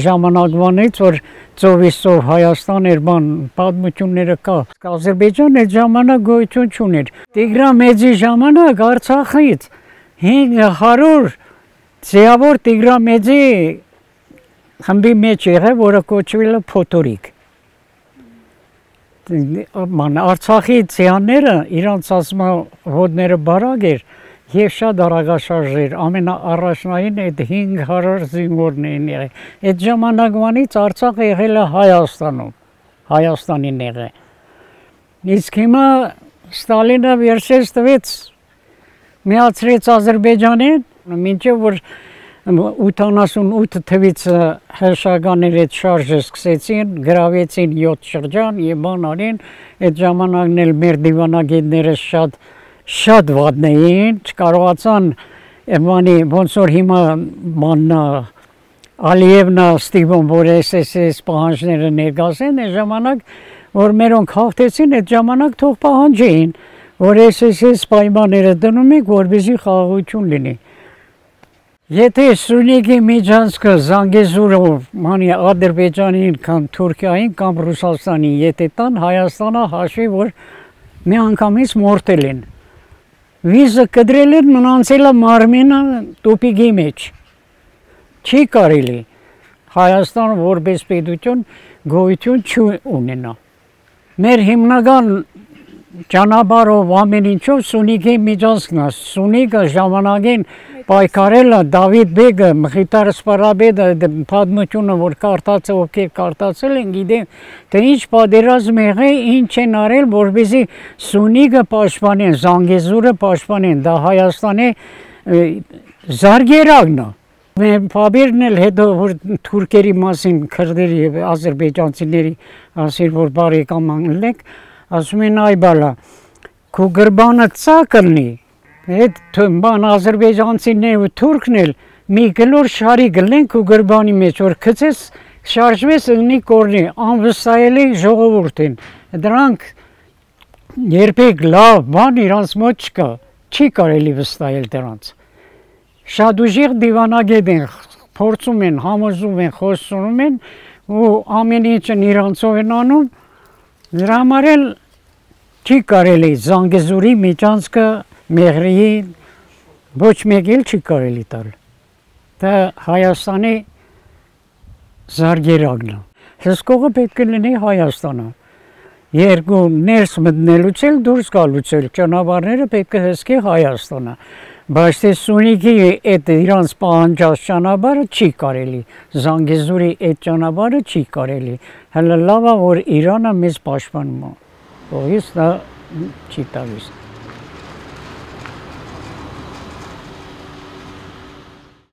ժամանակվանից, որ ծովիսով Հայաստան էր բան պատմությունները կա։ Ադրբեջանը այդ ժամանակ գոյություն չուներ։ Տիգրան Մեծի ժամանակ Արցախից 500 ձիավոր Տիգրան Մեծի խմբի մեջ եղավ, որը կոչվել է Փոթորիկ։ Արցախի ձիաները իրանց ասմահոդները բարակ էր և շատ արագաշարժ էր, ամենաառաջնային այդ 500 զինվորն էին եղել։ Այդ ժամանակվանից Արցախը եղել է Հայաստանի նեղ է։ Իսկ հիմա Ստալինը վերջերս տվեց, միացրեց Ադրբեջանին, մինչև որ 88 թվից հրշականների այդ շարժը սկսեցին, գրավեցին 7 շրջան և բան արին, այդ ժամանակն էլ մեր դիվանագետները շատ վատն էին, չկարողացան ոնց որ հիմա Ալիևն ստիպում, որ SSS պահանջները ներկայացնեն, այդ ժամանակ, որ մերոնք հաղթեցին, այդ ժամանակ թող պահանջեին, որ SSS պայմանները դնում եք, որպեսզի խաղաղություն լինի։ Եթե Սյունիքի միջանցքը Զանգեզուրով Ադրբեջանին կամ Թուրքիային կամ Ռուսաստանին եթե տան, Հայաստանը հաշվի, որ մի անգամից մորթել են։ Վիզը կտրել են, մնացել է մարմինը տուփիկի մեջ։ Չի կարելի Հայաստանը որպես պետություն գոյություն չունենա։ Մեր հիմնական ճանապարհով ամեն ինչով Սյունիքի միջանցքն է։ Սյունիքը ժամանակին պայքարել է Դավիթ բեգը, Մխիթար Սպարաբեդը, պատմությունը, որ ովքեր կարդացել են, գիտեն, թե ինչ պատերազմ եղել, ինչ են արել, որպեսզի Սյունիքը պաշտպանեն, Զանգեզուրը պաշտպանեն, դա Հայաստանի զարգերակն է։ Մեր Ֆաբիրն էլ հետո որ թուրքերի մասին, քրդերի և ադրբեջանցիների ասել, որ բարեկամ լինենք, ասում են այ բալա, քո գրբանը ծակլնի, այդ ադրբեջանցիներն ու թուրքն էլ մի գլոր շարի գլենք ու գրբանի մեջ, որ գցես շարժվես ընի կորնի, անվստահելի ժողովուրդ են, դրանք երբեք լավ բան իրանց մոտ չկա, չի կարելի վստահել դրանց։ Շատ ուժեղ դիվանագետ են, փորձում են, համոզում են, խոսում են ու ամեն ինչն իրանցով են անում, դրա համար էլ չի կարելի Զանգեզուրի միջանցքը Մեղրիի ոչ մեկ էլ չի կարելի տալ։ Դա Հայաստանի զարգերակն է։ Հսկողը պետք է լինի Հայաստանը։ Երկու ներս մտնելուց էլ դուրս գալուց էլ ճանապարհները պետք է հսկի Հայաստանը։ Բայց թե Սյունիքի այդ իրանց պահանջած ճանապարհը չի կարելի, Զանգեզուրի այդ ճանապարհը չի կարելի։ Հələ լավ է, որ Իրանը մեզ պաշտպանում է, ովից դա չի տալիս։